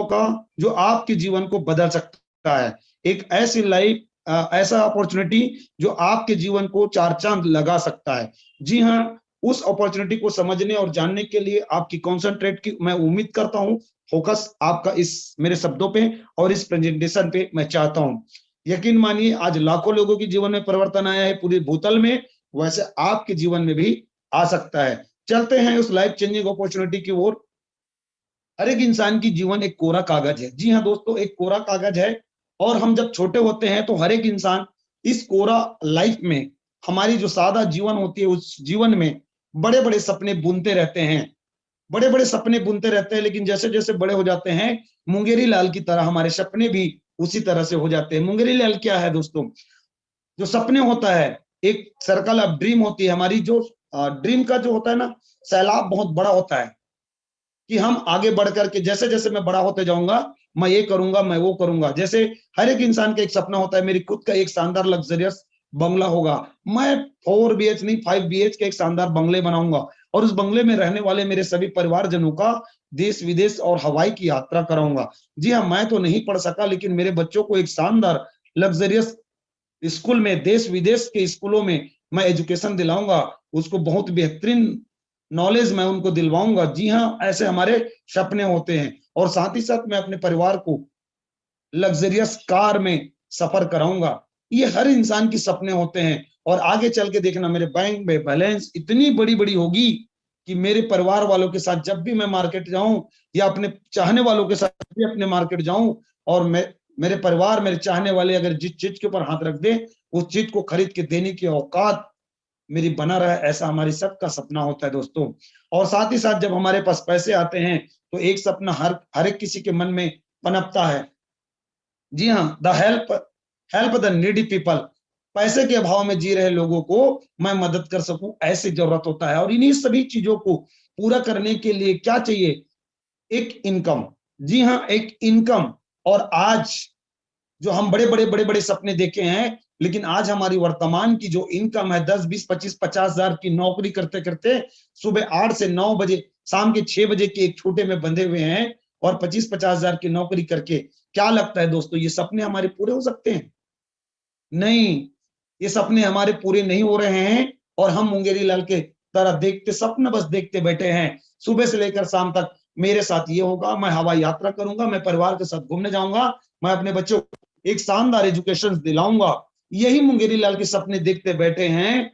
मौका जो आपके जीवन को बदल सकता है, एक ऐसी लाइफ, ऐसा अपॉर्चुनिटी जो आपके जीवन को चार चांद लगा सकता है। जी हाँ, उस अपॉर्चुनिटी को समझने और जानने के लिए आपकी कॉन्सेंट्रेट की मैं उम्मीद करता हूं, फोकस आपका इस मेरे शब्दों पे और इस प्रेजेंटेशन पे मैं चाहता हूं। यकीन मानिए आज लाखों लोगों के जीवन में परिवर्तन आया है पूरी भूतल में, वैसे आपके जीवन में भी आ सकता है। चलते हैं उस लाइफ चेंजिंग अपॉर्चुनिटी की ओर। हर एक इंसान की जीवन एक कोरा कागज है। जी हाँ दोस्तों, एक कोरा कागज है। और हम जब छोटे होते हैं तो हर एक इंसान इस कोरा लाइफ में, हमारी जो सादा जीवन होती है उस जीवन में बड़े बड़े सपने बुनते रहते हैं, बड़े बड़े सपने बुनते रहते हैं। लेकिन जैसे जैसे बड़े हो जाते हैं, मुंगेरी लाल की तरह हमारे सपने भी उसी तरह से हो जाते हैं। मुंगेरी लाल क्या है दोस्तों? जो सपने होता है, एक सर्कल ऑफ ड्रीम होती है हमारी, जो ड्रीम का जो होता है ना, सैलाब बहुत बड़ा होता है कि हम आगे बढ़ करके जैसे जैसे मैं बड़ा होते जाऊंगा, मैं ये करूंगा, मैं वो करूंगा। जैसे हर एक इंसान का एक सपना होता है, मेरी खुद का एक शानदार लग्जरियस बंगला होगा। मैं 4 BH नहीं 5 BH के एक शानदार बंगले बनाऊंगा और उस बंगले में रहने वाले मेरे सभी परिवारजनों का देश विदेश और हवाई की यात्रा कराऊंगा। जी हाँ, मैं तो नहीं पढ़ सका, लेकिन मेरे बच्चों को एक शानदार लग्जरियस स्कूल में, देश विदेश के स्कूलों में मैं एजुकेशन दिलाऊंगा, उसको बहुत बेहतरीन नॉलेज मैं उनको दिलवाऊंगा। जी हाँ, ऐसे हमारे सपने होते हैं। और साथ ही साथ मैं अपने परिवार को लग्जरियस कार में सफर कराऊंगा। ये हर इंसान की सपने होते हैं। और आगे चल के देखना, मेरे बैंक में बैलेंस इतनी बड़ी बड़ी होगी कि मेरे परिवार वालों के साथ जब भी मैं मार्केट जाऊं या अपने चाहने वालों के साथ भी अपने मार्केट जाऊं, और मैं, मेरे परिवार, मेरे चाहने वाले अगर जिस चीज के ऊपर हाथ रख दे, उस चीज को खरीद के देने की औकात मेरी बना रहा है, ऐसा हमारी सबका सपना होता है दोस्तों। और साथ ही साथ जब हमारे पास पैसे आते हैं तो एक सपना हर हर एक किसी के मन में पनपता है। जी हाँ, the help help the needy people, पैसे के अभाव में जी रहे लोगों को मैं मदद कर सकूं, ऐसी जरूरत होता है। और इन्हीं सभी चीजों को पूरा करने के लिए क्या चाहिए? एक इनकम। जी हाँ, एक इनकम। और आज जो हम बड़े बड़े सपने देखे हैं, लेकिन आज हमारी वर्तमान की जो इनकम है 10, 20, 25, 50 हजार की नौकरी करते करते सुबह 8 से 9 बजे, शाम के 6 बजे के एक छोटे में बंधे हुए हैं, और 25, 50 हजार की नौकरी करके क्या लगता है दोस्तों ये सपने हमारे पूरे हो सकते हैं? नहीं, ये सपने हमारे पूरे नहीं हो रहे हैं। और हम मुंगेरी लाल के तरह देखते सपने बस देखते बैठे हैं। सुबह से लेकर शाम तक मेरे साथ ये होगा, मैं हवाई यात्रा करूंगा, मैं परिवार के साथ घूमने जाऊंगा, मैं अपने बच्चों को एक शानदार एजुकेशन दिलाऊंगा। यही मुंगेरी लाल के सपने देखते बैठे हैं।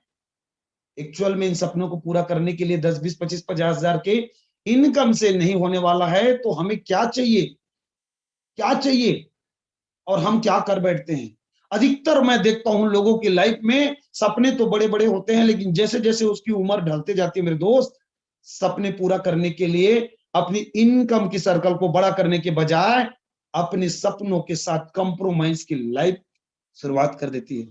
एक्चुअल में इन सपनों को पूरा करने के लिए 10, 20, 25, 50 हजार के इनकम से नहीं होने वाला है। तो हमें क्या चाहिए? क्या चाहिए? और हम क्या कर बैठते हैं? अधिकतर मैं देखता हूं लोगों की लाइफ में सपने तो बड़े बड़े होते हैं, लेकिन जैसे जैसे उसकी उम्र ढलते जाती है मेरे दोस्त, सपने पूरा करने के लिए अपनी इनकम की सर्कल को बड़ा करने के बजाय अपने सपनों के साथ कंप्रोमाइज की लाइफ शुरुआत कर देती है।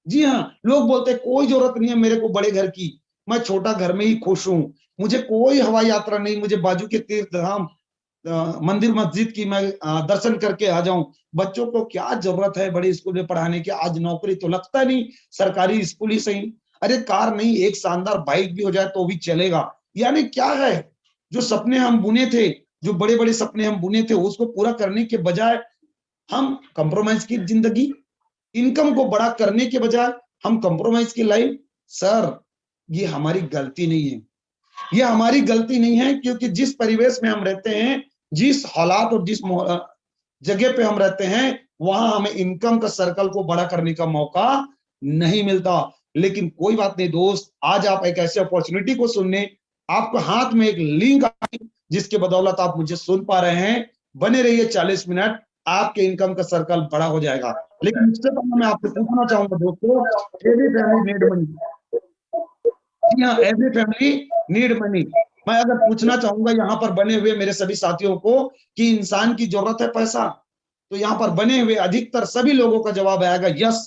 जी हाँ, लोग बोलते हैं कोई जरूरत नहीं है मेरे को बड़े घर की, मैं छोटा घर में ही खुश हूं, मुझे कोई हवाई यात्रा नहीं, मुझे बाजू के तीर्थ धाम मंदिर मस्जिद की मैं दर्शन करके आ जाऊं। बच्चों को क्या जरूरत है बड़े स्कूल में पढ़ाने की? आज नौकरी तो लगता नहीं, सरकारी स्कूल ही सही। अरे कार नहीं, एक शानदार बाइक भी हो जाए तो भी चलेगा। यानी क्या है, जो सपने हम बुने थे, जो बड़े बड़े सपने हम बुने थे, उसको पूरा करने के बजाय हम कंप्रोमाइज की जिंदगी, इनकम को बड़ा करने के बजाय हम कंप्रोमाइज की लाइफ। सर, ये हमारी गलती नहीं है, ये हमारी गलती नहीं है, क्योंकि जिस परिवेश में हम रहते हैं, जिस हालात और जिस जगह पे हम रहते हैं, वहां हमें इनकम का सर्कल को बड़ा करने का मौका नहीं मिलता। लेकिन कोई बात नहीं दोस्त, आज आप एक ऐसे अपॉर्चुनिटी को सुनने, आपको हाथ में एक लिंक आई जिसके बदौलत आप मुझे सुन पा रहे हैं। बने रहिए 40 मिनट, आपके इनकम का सर्कल बड़ा हो जाएगा। लेकिन उससे पहले मैं आपसे पूछना चाहूंगा दोस्तों, एवरी फैमिली नीड मनी। जी हाँ, एवरी फैमिली नीड मनी। मैं अगर पूछना चाहूंगा यहाँ पर बने हुए मेरे सभी साथियों को कि इंसान की जरूरत है पैसा, तो यहाँ पर बने हुए अधिकतर सभी लोगों का जवाब आएगा यस।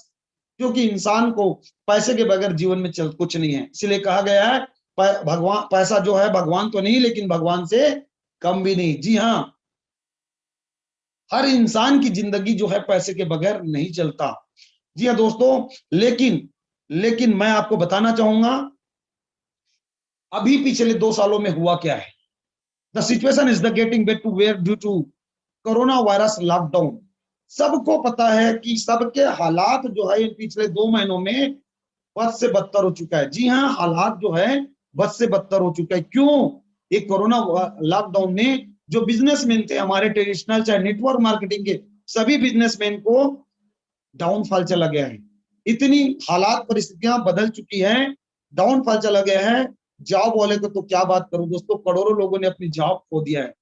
क्योंकि इंसान को पैसे के बगैर जीवन में चल कुछ नहीं है। इसलिए कहा गया है भगवान, पैसा जो है भगवान तो नहीं, लेकिन भगवान से कम भी नहीं। जी हाँ, हर इंसान की जिंदगी जो है पैसे के बगैर नहीं चलता। जी हाँ दोस्तों, लेकिन लेकिन मैं आपको बताना चाहूंगा अभी पिछले 2 सालों में हुआ क्या है। The situation is the getting back to where due to corona virus lockdown, सबको पता है कि सबके हालात जो है इन पिछले 2 महीनों में बद से बदतर हो चुका है। जी हाँ, हालात जो है बद से बदतर हो चुका है। क्यों? ये कोरोना लॉकडाउन ने जो बिजनेसमैन थे हमारे ट्रेडिशनल चाहे नेटवर्क मार्केटिंग के, सभी बिजनेसमैन को डाउनफॉल चला गया है। इतनी हालात परिस्थितियां बदल चुकी हैं, डाउनफॉल चला गया है। जॉब वाले को तो क्या बात करूं दोस्तों, करोड़ों लोगों ने अपनी जॉब खो दिया है।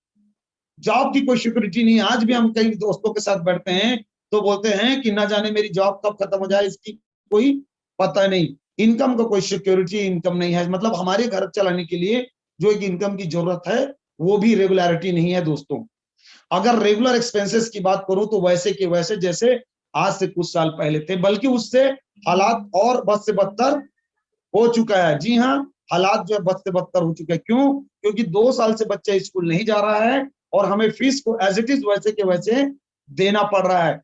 जॉब की कोई सिक्योरिटी नहीं है। आज भी हम कई दोस्तों के साथ बैठते हैं तो बोलते हैं कि ना जाने मेरी जॉब कब खत्म हो जाए, इसकी कोई पता नहीं। इनकम का कोई सिक्योरिटी इनकम नहीं है, मतलब हमारे घर चलाने के लिए जो एक इनकम की जरूरत है वो भी रेगुलरिटी नहीं है दोस्तों। अगर रेगुलर एक्सपेंसेस की बात करूं तो वैसे के वैसे जैसे आज से कुछ साल पहले थे, बल्कि उससे हालात और बद से बदतर हो चुका है। जी हाँ, हालात जो है बद से बदतर हो चुका है। क्यों? क्योंकि 2 साल से बच्चा स्कूल नहीं जा रहा है और हमें फीस को एज इट इज वैसे के वैसे देना पड़ रहा है।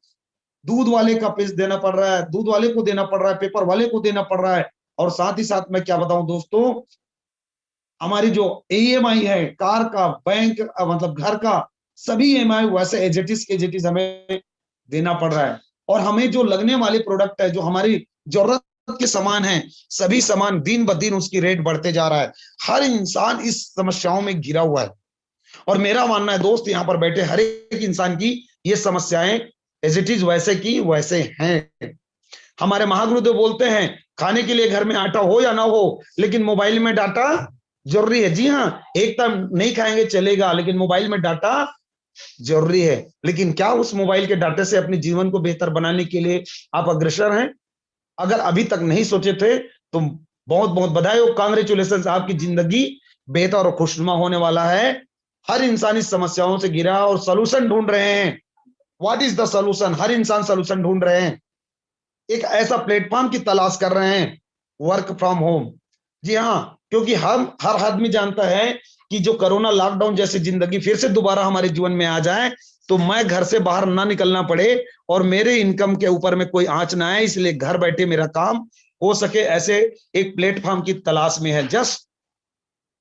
दूध वाले का फीस देना पड़ रहा है, दूध वाले को देना पड़ रहा है, पेपर वाले को देना पड़ रहा है। और साथ ही साथ मैं क्या बताऊं दोस्तों, हमारी जो ईएमआई है, कार का, बैंक मतलब घर का, सभी ईएमआई वैसे एज इट इज हमें देना पड़ रहा है। और हमें जो लगने वाले प्रोडक्ट है, जो हमारी जरूरत के सामान है, सभी सामान दिन ब दिन उसकी रेट बढ़ते जा रहा है। हर इंसान इस समस्याओं में घिरा हुआ है। और मेरा मानना है दोस्त, यहाँ पर बैठे हर एक इंसान की ये समस्याएं एज इट इज वैसे की वैसे हैं। हमारे महागुरुदेव बोलते हैं, खाने के लिए घर में आटा हो या ना हो, लेकिन मोबाइल में डाटा जरूरी है। जी हाँ, एक टाइम नहीं खाएंगे चलेगा, लेकिन मोबाइल में डाटा जरूरी है। लेकिन क्या उस मोबाइल के डाटा से अपने जीवन को बेहतर बनाने के लिए आप अग्रसर हैं? अगर अभी तक नहीं सोचे थे तो बहुत बहुत बधाई हो, कांग्रेचुलेशन, आपकी जिंदगी बेहतर और खुशनुमा होने वाला है। हर इंसान इस समस्याओं से घिरा और सोल्यूशन ढूंढ रहे हैं। What is the solution? हर इंसान सोल्यूशन ढूंढ रहे हैं, एक ऐसा प्लेटफॉर्म की तलाश कर रहे हैं, वर्क फ्रॉम होम। जी हाँ, क्योंकि हम हर आदमी जानता है कि जो कोरोना लॉकडाउन जैसी जिंदगी फिर से दोबारा हमारे जीवन में आ जाए तो मैं घर से बाहर ना निकलना पड़े और मेरे इनकम के ऊपर में कोई आंच ना आए, इसलिए घर बैठे मेरा काम हो सके, ऐसे एक प्लेटफॉर्म की तलाश में है, जस्ट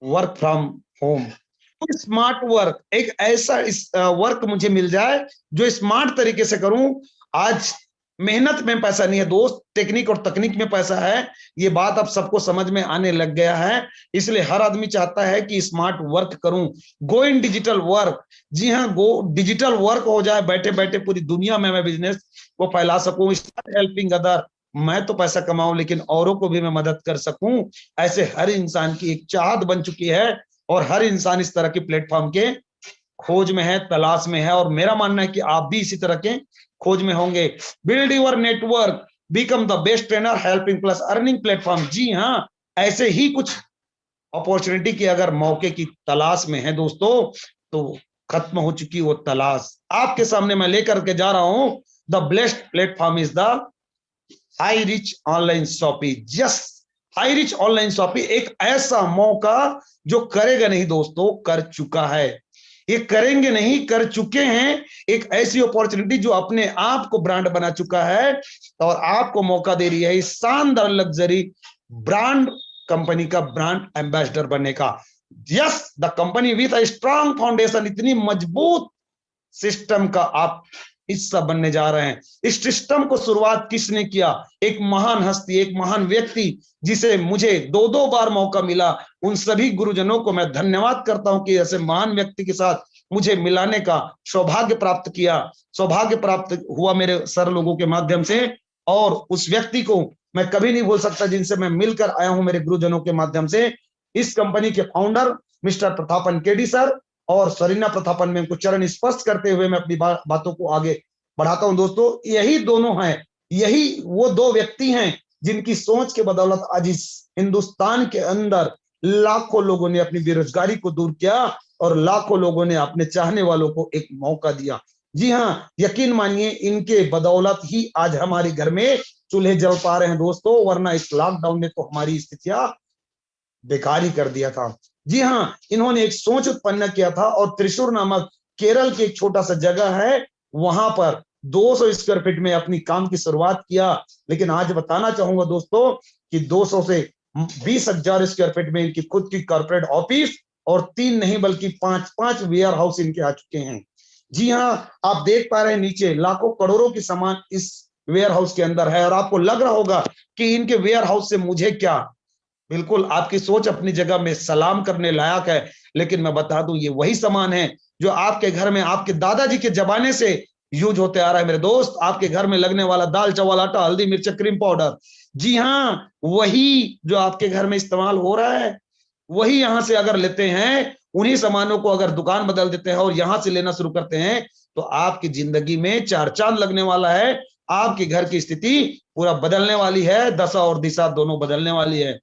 वर्क फ्रॉम होम। तो स्मार्ट वर्क, एक ऐसा वर्क मुझे मिल जाए जो स्मार्ट तरीके से करूं। आज मेहनत में पैसा नहीं है दोस्त, टेक्निक और तकनीक में पैसा है। ये बात अब सबको समझ में आने लग गया है, इसलिए हर आदमी चाहता है कि स्मार्ट वर्क करूं, गो इन डिजिटल वर्क। जी हाँ, गो डिजिटल वर्क हो जाए, बैठे बैठे पूरी दुनिया में मैं बिजनेस को फैला सकूं, स्टार्ट हेल्पिंग अदर। मैं तो पैसा कमाऊं लेकिन औरों को भी मैं मदद कर सकूं, ऐसे हर इंसान की एक चाहत बन चुकी है। और हर इंसान इस तरह के प्लेटफॉर्म के खोज में है, तलाश में है। और मेरा मानना है कि आप भी इसी तरह के खोज में होंगे। Build your network, become the best trainer, helping plus earning platform. जी हाँ, ऐसे ही कुछ अपॉर्चुनिटी की अगर मौके की तलाश में है दोस्तों, तो खत्म हो चुकी वो तलाश आपके सामने मैं लेकर के जा रहा हूं। The best platform is the high rich online shopping. Just high rich online shopping एक ऐसा मौका जो करेगा नहीं दोस्तों, कर चुका है। ये करेंगे नहीं, कर चुके हैं। एक ऐसी अपॉर्चुनिटी जो अपने आप को ब्रांड बना चुका है और आपको मौका दे रही है इस शानदार लग्जरी ब्रांड कंपनी का ब्रांड एम्बेसडर बनने का। Yes, the company with a strong foundation, इतनी मजबूत सिस्टम का आप हिस्सा बनने जा रहे हैं। इस सिस्टम को शुरुआत किसने किया? एक महान हस्ती, एक महान व्यक्ति जिसे मुझे 2-2 बार मौका मिला। उन सभी गुरुजनों को मैं धन्यवाद करता हूं कि ऐसे महान व्यक्ति के साथ मुझे मिलाने का सौभाग्य प्राप्त किया, सौभाग्य प्राप्त हुआ मेरे सर लोगों के माध्यम से। और उस व्यक्ति को मैं कभी नहीं भूल सकता जिनसे मैं मिलकर आया हूं मेरे गुरुजनों के माध्यम से। इस कंपनी के founder mister Prathapan KD sir और सरीना प्रतापन में उनको चरण स्पर्श करते हुए मैं अपनी बातों को आगे बढ़ाता हूं दोस्तों। यही दोनों हैं, यही वो 2 व्यक्ति हैं जिनकी सोच के बदौलत आज इस हिंदुस्तान के अंदर लाखों लोगों ने अपनी बेरोजगारी को दूर किया और लाखों लोगों ने अपने चाहने वालों को एक मौका दिया। जी हाँ, यकीन मानिए इनके बदौलत ही आज हमारे घर में चूल्हे जल पा रहे हैं दोस्तों, वरना इस लॉकडाउन ने तो हमारी स्थितियां बेकार ही कर दिया था। जी हाँ, इन्होंने एक सोच उत्पन्न किया था और त्रिशूर नामक केरल की एक छोटा सा जगह है, वहां पर 200 स्क्वायर फीट में अपनी काम की शुरुआत किया। लेकिन आज बताना चाहूंगा दोस्तों कि 200 से 20,000 स्क्वायर फीट में इनकी खुद की कॉर्पोरेट ऑफिस और 3 नहीं बल्कि 5-5 वेयर हाउस इनके आ चुके हैं। जी हाँ, आप देख पा रहे हैं नीचे लाखों करोड़ों की सामान इस वेयर हाउस के अंदर है, और आपको लग रहा होगा कि इनके वेयर हाउस से मुझे क्या। बिल्कुल आपकी सोच अपनी जगह में सलाम करने लायक है, लेकिन मैं बता दूं ये वही सामान है जो आपके घर में आपके दादाजी के जमाने से यूज होते आ रहा है मेरे दोस्त। आपके घर में लगने वाला दाल चावल आटा हल्दी मिर्च क्रीम पाउडर, जी हाँ वही जो आपके घर में इस्तेमाल हो रहा है, वही यहां से अगर लेते हैं, उन्हीं सामानों को अगर दुकान बदल देते हैं और यहां से लेना शुरू करते हैं, तो आपकी जिंदगी में चार चांद लगने वाला है। आपके घर की स्थिति पूरा बदलने वाली है, दशा और दिशा दोनों बदलने वाली है।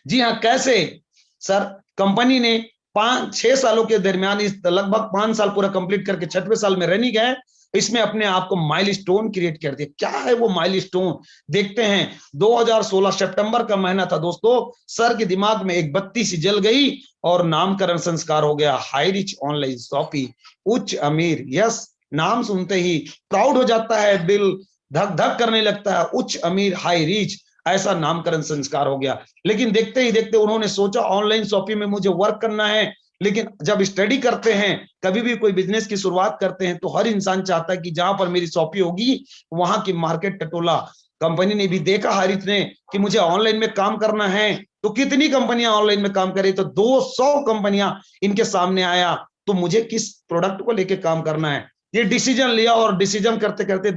जी हाँ, कैसे सर? कंपनी ने 5-6 सालों के दरमियान, इस लगभग 5 साल पूरा कंप्लीट करके 6वें साल में रनिंग है, इसमें अपने आप को माइलस्टोन क्रिएट कर दिया। क्या है वो माइलस्टोन? देखते हैं। 2016 सितंबर का महीना था दोस्तों, सर के दिमाग में एक बत्ती सी जल गई और नामकरण संस्कार हो गया। हाई रिच ऑनलाइन शॉपिंग, उच्च अमीर। यस, नाम सुनते ही प्राउड हो जाता है, दिल धक धक करने लगता है। उच्च अमीर, हाई रिच, ऐसा नामकरण संस्कार हो गया। लेकिन देखते ही देखते उन्होंने सोचा ऑनलाइन शॉपिंग में मुझे वर्क करना है। लेकिन जब स्टडी करते हैं, कभी भी कोई बिजनेस की शुरुआत करते हैं, तो हर इंसान चाहता है कि जहां पर मेरी शॉपिंग होगी वहां की मार्केट टटोला। कंपनी ने भी देखा हारिस ने कि मुझे ऑनलाइन में काम करना है, तो कितनी कंपनियां ऑनलाइन में काम करें, तो 200 कंपनियां इनके सामने आया, तो मुझे किस प्रोडक्ट को लेके काम करना है। ये डिसीजन लिया, और डिसीजन करते करते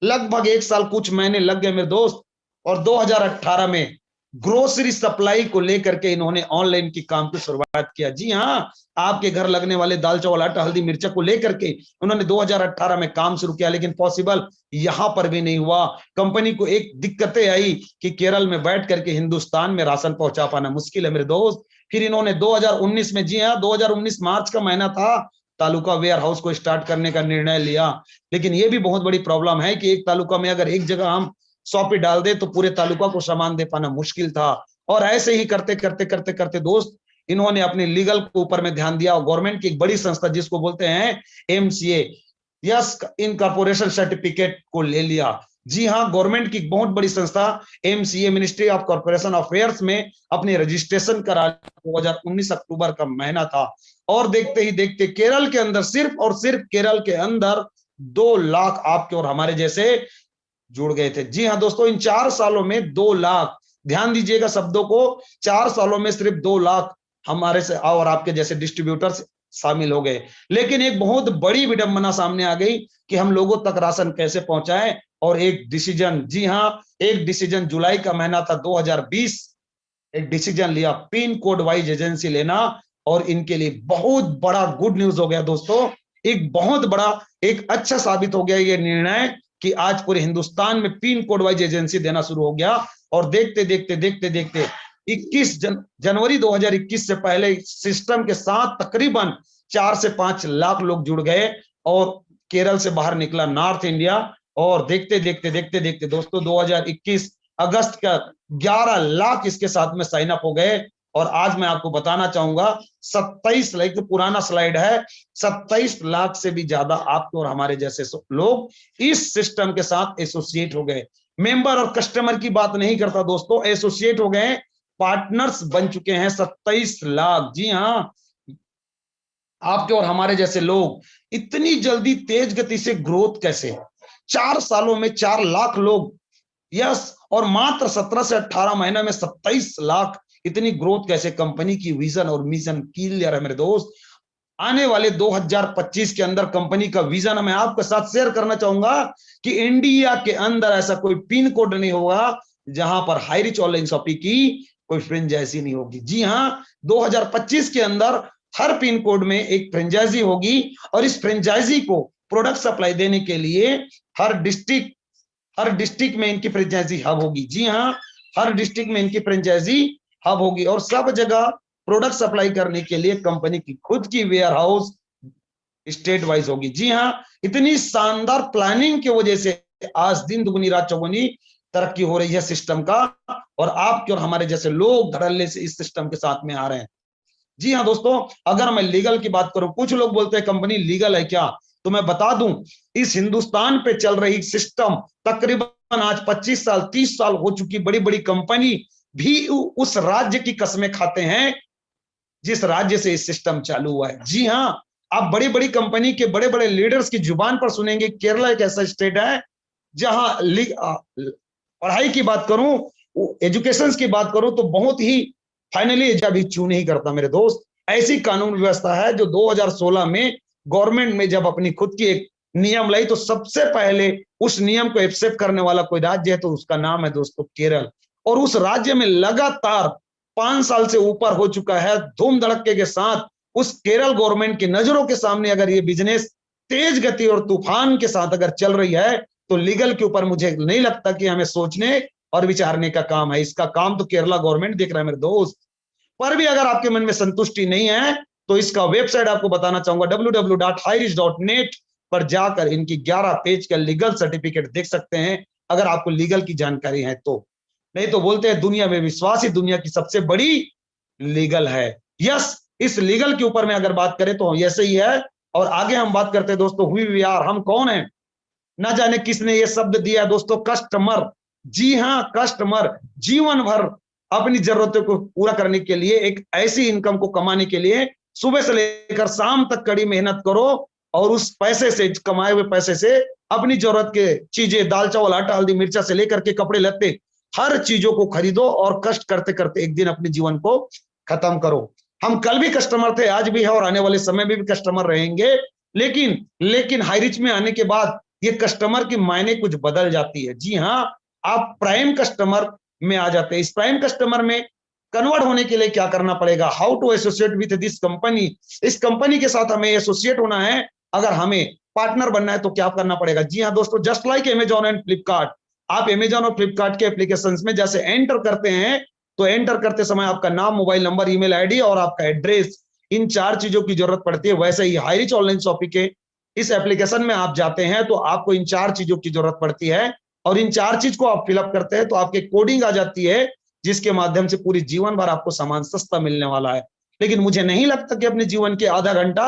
लगभग 1 साल कुछ महीने लग गए मेरे दोस्त। और 2018 में ग्रोसरी सप्लाई को लेकर के इन्होंने ऑनलाइन की काम की शुरुआत किया। जी हाँ, आपके घर लगने वाले दाल चावल आटा हल्दी मिर्चा को लेकर के उन्होंने 2018 में काम शुरू किया, लेकिन पॉसिबल यहां पर भी नहीं हुआ। कंपनी को एक दिक्कतें आई कि केरल में बैठ करके हिंदुस्तान में राशन पहुंचा पाना मुश्किल है मेरे दोस्त। फिर इन्होंने 2019 में, जी हाँ 2019 मार्च का महीना था, तालुका वेयर हाउस को स्टार्ट करने का निर्णय लिया। लेकिन ये भी बहुत बड़ी प्रॉब्लम है कि एक तालुका में अगर एक जगह हम सौंपी डाल दे तो पूरे तालुका को सामान दे पाना मुश्किल था। और ऐसे ही करते करते करते करते दोस्त, इन्होंने अपने लीगल के ऊपर में ध्यान दिया, और गवर्नमेंट की एक बड़ी संस्था जिसको बोलते हैं एमसीए, यस इनकॉर्पोरेशन सर्टिफिकेट को ले लिया। जी हाँ, गवर्नमेंट की बहुत बड़ी संस्था MCA, ministry of corporation affairs में अपने रजिस्ट्रेशन करा। 2019 अक्टूबर का महीना था, और देखते ही देखते केरल के अंदर, सिर्फ और सिर्फ केरल के अंदर 2 लाख आपके और हमारे जैसे जुड़ गए थे। जी हाँ दोस्तों, इन 4 सालों में 2 लाख, ध्यान दीजिएगा शब्दों को, 4 सालों में सिर्फ 2 लाख हमारे से और आपके जैसे डिस्ट्रीब्यूटर्स शामिल हो गए। लेकिन एक बहुत बड़ी विडंबना सामने आ गई कि हम लोगों तक राशन कैसे पहुंचाएं। और एक डिसीजन, जी हाँ एक डिसीजन, जुलाई का महीना था 2020, एक डिसीजन लिया पिन कोड वाइज एजेंसी लेना। और इनके लिए बहुत बड़ा गुड न्यूज हो गया दोस्तों, एक बहुत बड़ा, एक अच्छा साबित हो गया ये निर्णय कि आज पूरे हिंदुस्तान में पिन कोड वाइज एजेंसी देना शुरू हो गया। और देखते देखते देखते देखते 21 जनवरी 2021 से पहले सिस्टम के साथ तकरीबन 4 से 5 लाख लोग जुड़ गए, और केरल से बाहर निकला नॉर्थ इंडिया। और देखते देखते देखते देखते दोस्तों 2021 अगस्त का 11 लाख इसके साथ में साइन अप हो गए। और आज मैं आपको बताना चाहूंगा 27 लाख, तो पुराना स्लाइड है, 27 लाख से भी ज्यादा आपके और हमारे जैसे लोग इस सिस्टम के साथ एसोसिएट हो गए। मेंबर और कस्टमर की बात नहीं करता दोस्तों, एसोसिएट हो गए, पार्टनर्स बन चुके हैं 27 लाख। जी हाँ, आपके और हमारे जैसे लोग। इतनी जल्दी तेज गति से ग्रोथ कैसे? 4 सालों में 4 लाख लोग, यस, और मात्र 17 से 18 महीने में 27 लाख, इतनी ग्रोथ कैसे? कंपनी की विजन और मिशन क्लियर है मेरे दोस्त। आने वाले 2025 के अंदर कंपनी का विजन मैं आपके साथ शेयर करना चाहूंगा कि इंडिया के अंदर ऐसा कोई पिन कोड नहीं होगा जहां पर हाई रिच ऑनलाइन शॉपिंग की कोई फ्रेंचाइजी नहीं होगी। जी हाँ, 2025 के अंदर हर पिन कोड में एक फ्रेंचाइजी होगी, और इस फ्रेंचाइजी को प्रोडक्ट सप्लाई देने के लिए हर डिस्ट्रिक्ट में इनकी फ्रेंचाइजी हब होगी। जी हाँ, हर डिस्ट्रिक्ट में इनकी फ्रेंचाइजी हब होगी, और सब जगह प्रोडक्ट सप्लाई करने के लिए कंपनी की खुद की वेयर हाउस स्टेट वाइज होगी। जी हाँ, इतनी शानदार प्लानिंग की वजह से आज दिन दुगुनी रात चौगुनी तरक्की हो रही है सिस्टम का, और आपके और हमारे जैसे लोग धड़ल्ले से इस सिस्टम के साथ में आ रहे हैं। जी हाँ दोस्तों, अगर मैं लीगल की बात करूं, कुछ लोग बोलते हैं कंपनी लीगल है क्या, तो मैं बता दूं, इस हिंदुस्तान पे चल रही सिस्टम तकरीबन आज 25 साल 30 साल हो चुकी बड़ी बड़ी कंपनी भी उस राज्य की कसमें खाते हैं जिस राज्य से इस सिस्टम चालू हुआ है। जी हाँ, आप बड़ी बड़ी कंपनी के बड़े बड़े लीडर्स की जुबान पर सुनेंगे केरला एक ऐसा स्टेट है जहां पढ़ाई की बात करूं, एजुकेशन की बात करूं तो बहुत ही फाइनली अभी चू नहीं करता मेरे दोस्त। ऐसी कानून व्यवस्था है जो 2016 में गवर्नमेंट में जब अपनी खुद की एक नियम लाई तो सबसे पहले उस नियम को एक्सेप्ट करने वाला कोई राज्य है तो उसका नाम है दोस्तों केरल। और उस राज्य में लगातार 5 साल से ऊपर हो चुका है धूम धड़के के साथ उस केरल गवर्नमेंट की नजरों के सामने अगर ये बिजनेस तेज गति और तूफान के साथ अगर चल रही है तो लीगल के ऊपर मुझे नहीं लगता कि हमें सोचने और विचारने का काम है। इसका काम तो केरला गवर्नमेंट देख रहा है मेरे दोस्त। पर भी अगर आपके मन में संतुष्टि नहीं है तो इसका वेबसाइट आपको बताना चाहूंगा www.hirich.net पर जाकर इनकी 11 पेज का लीगल सर्टिफिकेट देख सकते हैं अगर आपको लीगल की जानकारी है तो। नहीं तो बोलते हैं दुनिया में विश्वास ही दुनिया की सबसे बड़ी लीगल है। यस, इस लीगल के ऊपर में अगर बात करें तो ऐसे ही है। और आगे हम बात करते हैं दोस्तों हुई वी आर, हम कौन है। ना जाने किसने ये शब्द दिया दोस्तों, कस्टमर। जी हाँ, कस्टमर जीवन भर अपनी जरूरतों को पूरा करने के लिए, एक ऐसी इनकम को कमाने के लिए सुबह से लेकर शाम तक कड़ी मेहनत करो और उस पैसे से, कमाए हुए पैसे से अपनी जरूरत के चीजें, दाल चावल आटा हल्दी मिर्चा से लेकर के कपड़े लत्ते हर चीजों को खरीदो और कष्ट करते करते एक दिन अपने जीवन को खत्म करो। हम कल भी कस्टमर थे, आज भी है और आने वाले समय में भी कस्टमर रहेंगे। लेकिन हाईरिच में आने के बाद ये कस्टमर की मायने कुछ बदल जाती है। जी हाँ, आप प्राइम कस्टमर में आ जाते हैं। इस प्राइम कस्टमर में कन्वर्ट होने के लिए क्या करना पड़ेगा, how to associate with this company. इस कंपनी के साथ हमें एसोसिएट होना है, अगर हमें पार्टनर बनना है तो क्या करना पड़ेगा। जी हाँ दोस्तों, just like Amazon and Flipkart, आप अमेजॉन और फ्लिपकार्ट के एप्लीकेशन में जैसे एंटर करते हैं तो एंटर करते समय आपका नाम, मोबाइल नंबर, ईमेल आईडी और आपका एड्रेस, इन 4 चीजों की जरूरत पड़ती है। वैसे ही हाईरिच ऑनलाइन शॉपिंग के इस एप्लीकेशन में आप जाते हैं तो आपको इन 4 चीजों की जरूरत पड़ती है और इन 4 चीज को आप फिलअप करते हैं तो आपके कोडिंग आ जाती है जिसके माध्यम से पूरी जीवन भर आपको सामान सस्ता मिलने वाला है। लेकिन मुझे नहीं लगता कि अपने जीवन के आधा घंटा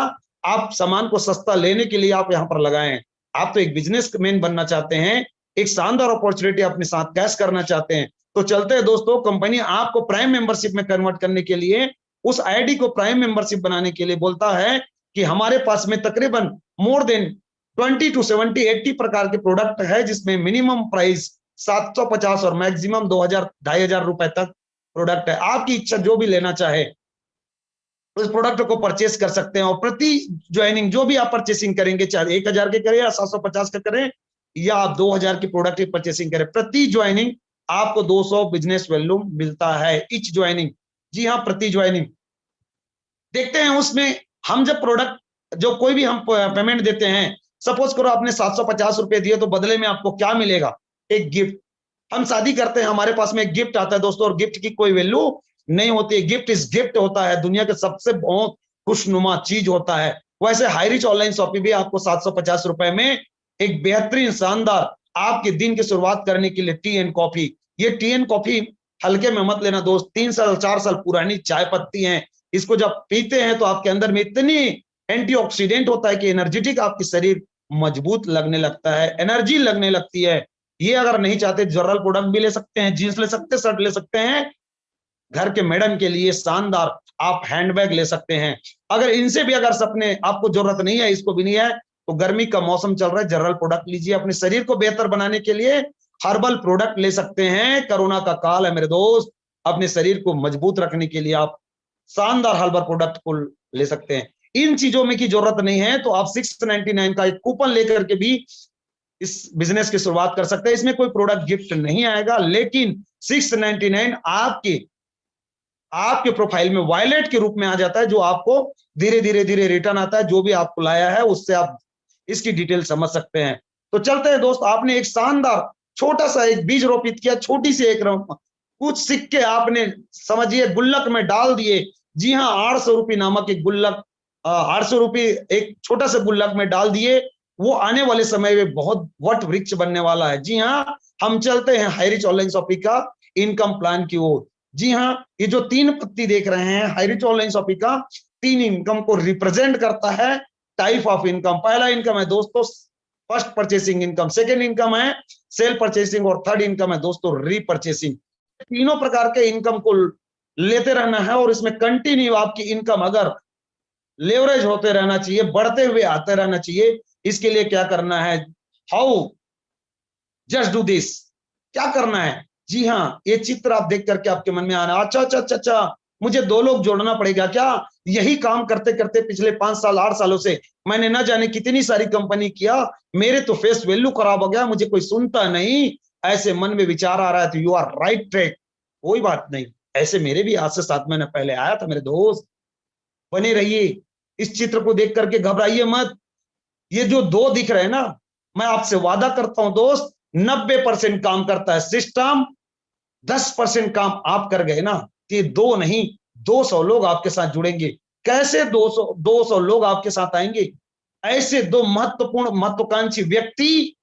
आप सामान को सस्ता लेने के लिए आप यहाँ पर लगाएं। आप तो एक बिजनेसमैन बनना चाहते हैं, एक शानदार अपॉर्चुनिटी अपने साथ कैश करना चाहते हैं। तो चलते हैं दोस्तों, कंपनी आपको प्राइम मेंबरशिप में कन्वर्ट करने के लिए, उस आईडी को प्राइम मेंबरशिप बनाने के लिए बोलता है कि हमारे पास में तकरीबन मोर देन 20 to 70 80 प्रकार के प्रोडक्ट है जिसमें मिनिमम प्राइस 750 और मैक्सिमम 2000-2500 रुपए तक प्रोडक्ट है। आपकी इच्छा जो भी लेना चाहे उस प्रोडक्ट को परचेस कर सकते हैं और प्रति ज्वाइनिंग जो भी आप परचेसिंग करेंगे, चाहे 1000 के करें या 750 का करें या आप 2000 की प्रोडक्ट की परचेसिंग करें, प्रति ज्वाइनिंग आपको 200 बिजनेस वैल्यू मिलता है। इच ज्वाइनिंग, जी हाँ, प्रति ज्वाइनिंग। देखते हैं उसमें हम जब प्रोडक्ट जो कोई भी हम पेमेंट देते हैं, सपोज करो आपने 750 रुपए दिए तो बदले में आपको क्या मिलेगा, एक गिफ्ट। हम शादी करते हैं, हमारे पास में एक गिफ्ट आता है दोस्तों, और गिफ्ट की कोई वैल्यू नहीं होती है। गिफ्ट इज गिफ्ट होता है, दुनिया के सबसे बहुत खुशनुमा चीज होता है। वैसे हाईरिच ऑनलाइन शॉपिंग भी आपको 750 रुपए में एक बेहतरीन शानदार आपके दिन की शुरुआत करने के लिए टी एंड कॉफी। ये टी एंड कॉफी हल्के में मत लेना दोस्त, 3 साल 4 साल पुरानी चाय पत्ती है। इसको जब पीते हैं तो आपके अंदर में इतनी एंटीऑक्सीडेंट होता है कि एनर्जेटिक आपकी शरीर मजबूत लगने लगता है, एनर्जी लगने लगती है। ये अगर नहीं चाहते जनरल प्रोडक्ट भी ले सकते हैं, जींस ले सकते हैं, शर्ट ले सकते हैं। घर के मैडम के लिए शानदार आप हैंडबैग ले सकते हैं। अगर इनसे भी अगर सपने आपको जरूरत नहीं है, इसको भी नहीं है, तो गर्मी का मौसम चल रहा है, जनरल प्रोडक्ट लीजिए। अपने शरीर को बेहतर बनाने के लिए हर्बल प्रोडक्ट ले सकते हैं। कोरोना का काल है मेरे दोस्त, अपने शरीर को मजबूत रखने के लिए आप शानदार हर्बल प्रोडक्ट को ले सकते हैं। इन चीजों में की जरूरत नहीं है तो आप 699 का एक कूपन लेकर के भी इस बिजनेस की शुरुआत कर सकते हैं। इसमें कोई प्रोडक्ट गिफ्ट नहीं आएगा, लेकिन 699 आपके प्रोफाइल में वॉलेट के रूप में आ जाता है, जो आपको धीरे धीरे रिटर्न आता है। जो भी आपको लाया है उससे आप इसकी डिटेल समझ सकते हैं। तो चलते हैं दोस्त, आपने एक शानदार छोटा सा एक बीज रोपित किया, छोटी सी एक कुछ सिक्के आपने समझिए गुल्लक में डाल दिए। जी हाँ, 800 रुपये नामक एक गुल्लक, 800 रुपये एक छोटा सा गुल्लक में डाल दिए। वो आने वाले समय में बहुत वट वृक्ष बनने वाला है। जी हाँ, हम चलते हैं हाईरिच ऑनलाइन शॉपिंग का इनकम प्लान की ओर। जी हाँ, ये जो 3 पत्ती देख रहे हैं हाईरिच ऑनलाइन शॉपिंग का 3 इनकम को रिप्रेजेंट करता है। टाइप ऑफ इनकम, पहला इनकम है दोस्तों first purchasing income, second income है सेल परचेसिंग और थर्ड इनकम है दोस्तों रीपरचेसिंग। तीनों प्रकार के इनकम को लेते रहना है और इसमें कंटिन्यू आपकी इनकम अगर लेवरेज होते रहना चाहिए, बढ़ते हुए आते रहना चाहिए। इसके लिए क्या करना है? हाउ जस्ट डू दिस, क्या करना है? जी हाँ, ये चित्र आप देख करके आपके मन में आना, अच्छा अच्छा अच्छा अच्छा, मुझे दो लोग जोड़ना पड़ेगा क्या? यही काम करते करते पिछले 5 साल 8 सालों से मैंने न जाने कितनी सारी कंपनी किया, मेरे तो फेस वैल्यू खराब हो गया, मुझे कोई सुनता नहीं, ऐसे मन में विचार आ रहा है तो यू आर राइट ट्रैक। कोई बात नहीं, ऐसे मेरे भी आज से 7 महीने पहले आया था मेरे दोस्त। बने रहिए, इस चित्र को देख करके घबराइए मत। ये जो दो दिख रहे हैं ना, मैं आपसे वादा करता हूं दोस्त, 90% काम करता है सिस्टम, 10% काम आप कर गए ना, कि दो नहीं 200 लोग आपके साथ जुड़ेंगे। कैसे 200 लोग आपके साथ आएंगे? ऐसे दो महत्वपूर्ण महत्वाकांक्षी व्यक्ति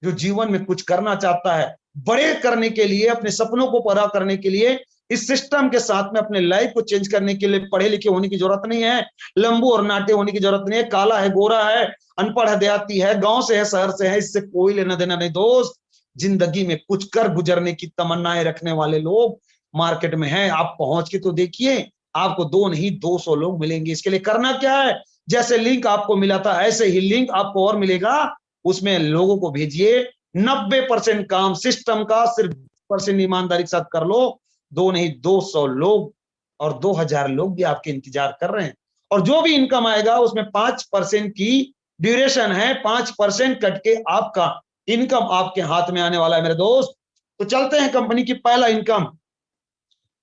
जो जीवन में कुछ करना चाहता है, बड़े करने के लिए, अपने सपनों को पूरा करने के लिए, इस सिस्टम के साथ में अपने लाइफ को चेंज करने के लिए पढ़े लिखे होने की जरूरत नहीं है, लंबू और नाटे होने की जरूरत नहीं है, काला है गोरा है, अनपढ़ है देहाती है, गांव से है शहर से है, इससे कोई लेना देना नहीं दोस्त। जिंदगी में कुछ कर गुजरने की तमन्नाएं रखने वाले लोग मार्केट में हैं। आप पहुंच के तो देखिए, आपको दो नहीं 200 लोग मिलेंगे। इसके लिए करना क्या है? जैसे लिंक आपको मिला था ऐसे ही लिंक आपको और मिलेगा, उसमें लोगों को भेजिए। 90% काम सिस्टम का, सिर्फ परसेंट ईमानदारी के साथ कर लो। दो नहीं 200 लोग और 2000 लोग भी आपके इंतजार कर रहे हैं। और जो भी इनकम आएगा उसमें 5% की ड्यूरेशन है, 5% कट के आपका इनकम आपके हाथ में आने वाला है मेरे दोस्त। तो चलते हैं कंपनी की पहला इनकम,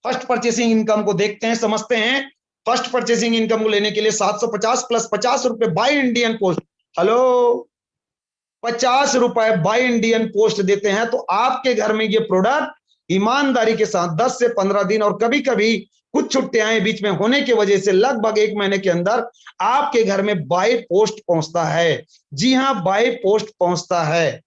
फर्स्ट परचेसिंग इनकम को देखते हैं, समझते हैं। फर्स्ट परचेसिंग इनकम को लेने के लिए 750 प्लस 50 रुपए बाय इंडियन पोस्ट, हेलो, 50 रुपए बाय इंडियन पोस्ट देते हैं तो आपके घर में ये प्रोडक्ट ईमानदारी के साथ 10 से 15 दिन और कभी कभी कुछ छुट्टियां बीच में होने की वजह से लगभग 1 महीने के अंदर आपके घर में बाय पोस्ट पहुंचता है। जी हां, बाय पोस्ट पहुंचता है।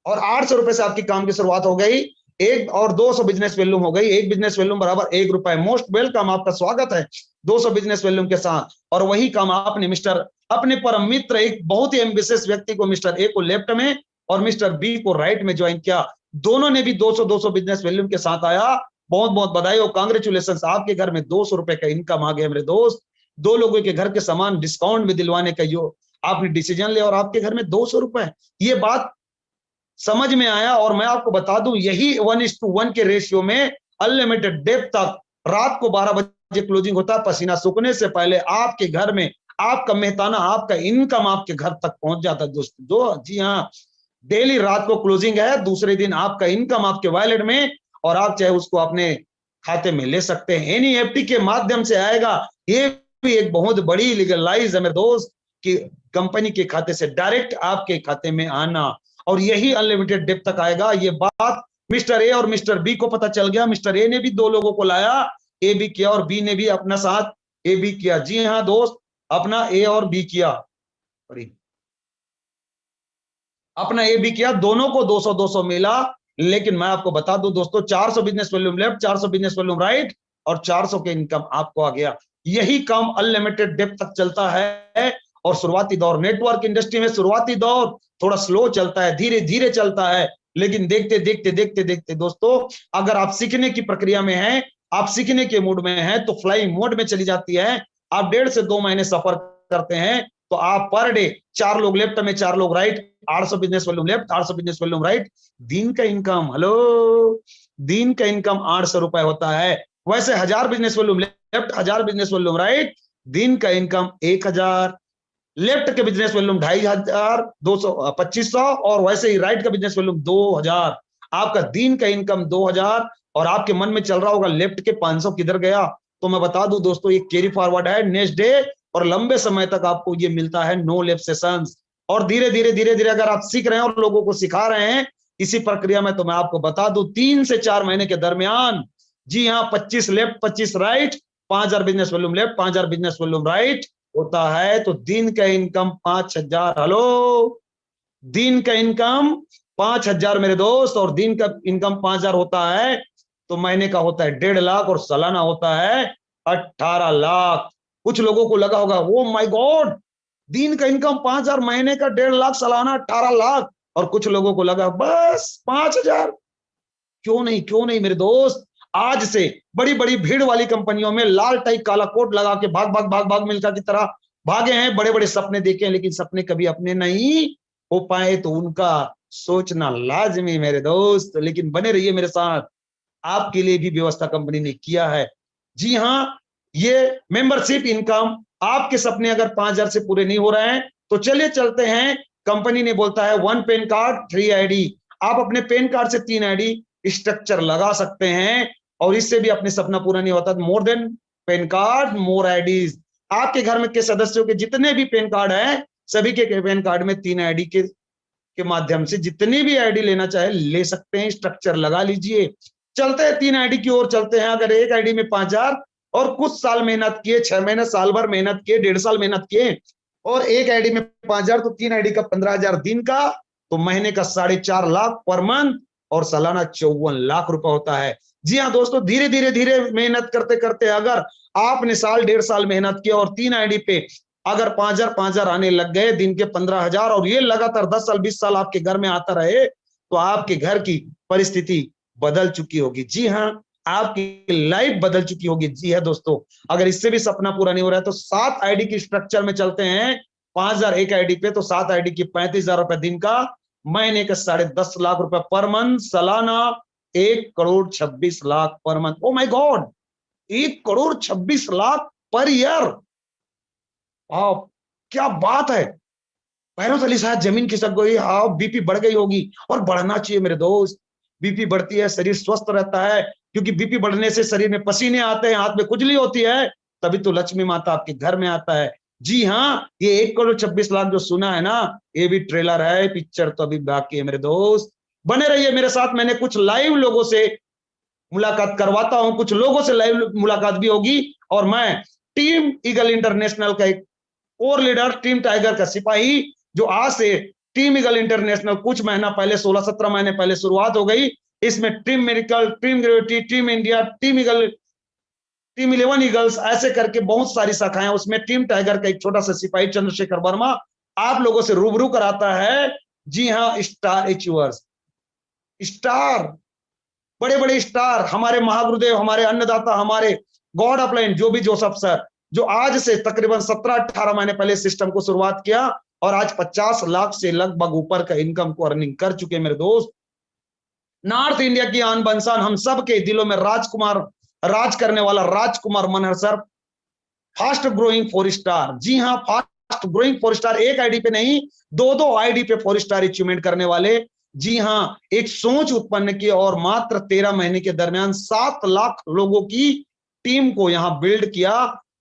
और 800 रुपए से आपकी काम की शुरुआत हो गई, एक और 200 बिजनेस वॉल्यूम हो गई। एक बिजनेस वॉल्यूम बराबर 1 रुपए। मोस्ट वेलकम, आपका स्वागत है 200 बिजनेस वॉल्यूम के साथ। और वही काम आपने मिस्टर अपने परम मित्र, एक बहुत ही एम्बिशियस व्यक्ति को, मिस्टर ए को लेफ्ट में और मिस्टर बी को राइट में ज्वाइन किया। दोनों ने भी 200 बिजनेस वॉल्यूम के साथ आया। बहुत बहुत बधाई और कांग्रेचुलेशन, आपके घर में 200 रुपए का इनकम आ गया मेरे दोस्त। दो लोगों के घर के सामान डिस्काउंट में दिलवाने का जो आपने डिसीजन लिया और आपके घर में 200 रुपए, ये बात समझ में आया। और मैं आपको बता दूं, यही 1:1 के रेशियो में अनलिमिटेड डेप तक रात को 12 बजे क्लोजिंग होता है, पसीना सूखने से पहले आपके घर में आपका मेहताना, आपका इनकम आपके घर तक पहुंच जाता है दोस्तों। जो जी हाँ, डेली रात को क्लोजिंग है, दूसरे दिन आपका इनकम आपके वॉलेट में, और आप चाहे उसको अपने खाते में ले सकते हैं, एनईएफटी के माध्यम से आएगा। ये भी एक बहुत बड़ी लीगलाइज है मेरे दोस्त, कि कंपनी के खाते से डायरेक्ट आपके खाते में आना, और यही अनलिमिटेड डेप तक आएगा। ये बात मिस्टर ए और मिस्टर बी को पता चल गया। मिस्टर ए ने भी दो लोगों को लाया, ए भी किया और बी ने भी अपना साथ ए भी किया। जी हाँ दोस्त, अपना ए और बी किया, अपना ए भी किया, दोनों को 200 मिला। लेकिन मैं आपको बता दूं दोस्तों, 400 business volume left, 400 business volume right, और 400 के इनकम आपको आ गया। यही काम अनलिमिटेड डेप तक चलता है। और शुरुआती दौर, नेटवर्क इंडस्ट्री में शुरुआती दौर थोड़ा स्लो चलता है, धीरे धीरे चलता है, लेकिन देखते देखते देखते देखते दोस्तों, अगर आप सीखने की प्रक्रिया में हैं, आप सीखने के मूड में हैं, तो फ्लाइंग मोड में चली जाती है। आप 1.5 से 2 महीने सफर करते हैं तो आप पर डे 4 लोग लेफ्ट में 4 लोग right, 800 business volume left, 800 business volume right, दिन का इनकम, हेलो, दिन का इनकम 800 रुपए होता है। वैसे 1000 business volume left, 1000 business volume right, दिन का इनकम 1000। लेफ्ट के बिजनेस वॉल्यूम 2500, 2500, और वैसे ही राइट का बिजनेस वॉल्यूम 2000। आपका दिन का इनकम 2000। और आपके मन में चल रहा होगा लेफ्ट के 500 किधर गया, तो मैं बता दूं दोस्तों, ये कैरी फॉरवर्ड है नेक्स्ट डे, और लंबे समय तक आपको ये मिलता है नो लेफ्ट सेशंस। और धीरे धीरे धीरे धीरे अगर आप सीख रहे हैं और लोगों को सिखा रहे हैं इसी प्रक्रिया में, तो मैं आपको बता दूं 3 से 4 महीने के दरमियान, जी हाँ, 25 left 25 right, 5000 business volume left, 5000 business volume right होता है, तो दिन का इनकम 5000, हेलो, दिन का इनकम 5000 मेरे दोस्त, और दिन का इनकम 5000 होता है, तो महीने का होता है 1.5 लाख, और सालाना होता है 18 लाख। कुछ लोगों को लगा होगा ओ माय गॉड, दिन का इनकम 5000, महीने का 1.5 लाख, सालाना 18 लाख, और कुछ लोगों को लगा बस 5000। क्यों नहीं, क्यों नहीं मेरे दोस्त, आज से बड़ी बड़ी भीड़ वाली कंपनियों में लाल टाई काला कोट लगा के भाग भाग भाग भाग मिल्खा की तरह भागे हैं, बड़े बड़े सपने देखे हैं, लेकिन सपने कभी अपने नहीं हो पाए। तो उनका सोचना लाजमी मेरे दोस्त, लेकिन बने रहिए मेरे साथ, आपके लिए भी व्यवस्था कंपनी ने किया है। जी हाँ, ये मेंबरशिप इनकम, आपके सपने अगर 5,000 से पूरे नहीं हो रहे हैं तो चलिए चलते हैं। कंपनी ने बोलता है 1 पेन कार्ड 3 आईडी, आप अपने पेन कार्ड से 3 आईडी स्ट्रक्चर लगा सकते हैं, और इससे भी अपने सपना पूरा नहीं होता। मोर देन पेन कार्ड मोर आईडीज, आपके घर में के सदस्यों के जितने भी पेन कार्ड हैं, सभी के पेन कार्ड में 3 आईडी के माध्यम से जितनी भी आईडी लेना चाहे ले सकते हैं, स्ट्रक्चर लगा लीजिए। चलते हैं 3 आईडी की ओर चलते हैं। अगर एक आईडी में 5,000 और कुछ साल मेहनत किए, 6 महीने साल भर मेहनत किए, 1.5 साल मेहनत किए, और एक आईडी में 5,000 तो 3 आईडी का 15,000 दिन का, तो महीने का 4.5 लाख पर मंथ, और सालाना 54 लाख रुपए होता है। जी हाँ दोस्तों, धीरे धीरे धीरे मेहनत करते करते अगर आपने साल 1.5 साल मेहनत किया और 3 आईडी पे अगर 5,000 आने लग गए, दिन के 15,000, और ये लगातार 10 साल 20 साल आपके घर में आता रहे, तो आपके घर की परिस्थिति बदल चुकी होगी। जी हाँ, आपकी लाइफ बदल चुकी होगी। जी है दोस्तों, अगर इससे भी सपना पूरा नहीं हो रहा है तो 7 आईडी की स्ट्रक्चर में चलते हैं। 5,000 एक आईडी पे, तो 7 आईडी की 35,000 रुपए दिन का, महीने का 10.5 लाख रुपए पर मंथ, सालाना 1,26,00,000 per month. Oh my God, 1,26,00,000 per year. आप, क्या बात है। पैरों तले शायद जमीन खिसक गई, हाँ बीपी बढ़ गई होगी, और बढ़ना चाहिए मेरे दोस्त। बीपी बढ़ती है, शरीर स्वस्थ रहता है, क्योंकि बीपी बढ़ने से शरीर में पसीने आते हैं, हाथ में खुजली होती है, तभी तो लक्ष्मी माता आपके घर में आता है। जी हाँ, ये 1,26,00,000 जो सुना है ना, ये भी ट्रेलर है, पिक्चर तो अभी बाकी है मेरे दोस्त। बने रहिए मेरे साथ, मैंने कुछ लाइव लोगों से मुलाकात करवाता हूं, कुछ लोगों से लाइव मुलाकात भी होगी, और मैं टीम ईगल इंटरनेशनल का एक और लीडर, टीम टाइगर का सिपाही, जो आज से टीम ईगल इंटरनेशनल कुछ महीना पहले, 16-17 महीने पहले शुरुआत हो गई। इसमें team medical, team gravity, team India, team eagle, team 11 eagles, ऐसे करके बहुत सारी शाखाएं। उसमें टीम टाइगर का एक छोटा सा सिपाही चंद्रशेखर वर्मा आप लोगों से रूबरू कराता है। जी हाँ, स्टार अचीवर्स, स्टार, बड़े बड़े स्टार, हमारे महागुरुदेव, हमारे अन्नदाता, हमारे गॉड अपलाइन, जो भी जोसेफ सर, जो आज से तकरीबन 17-18 महीने पहले सिस्टम को शुरुआत किया, और आज 50 लाख से लगभग ऊपर का इनकम को अर्निंग कर चुके मेरे दोस्त। नॉर्थ इंडिया की आन बंसान, हम सब के दिलों में राजकुमार, राज करने वाला Rajkumar Manhar sir, fast growing 4 star. जी हाँ, फास्ट ग्रोइंग 4 स्टार, एक आईडी पे नहीं, 2-2 आईडी पे 4 स्टार अचीवमेंट करने वाले। जी हाँ, एक सोच उत्पन्न की, और मात्र 13 महीने के दरमियान 7 लाख लोगों की टीम को यहां बिल्ड किया,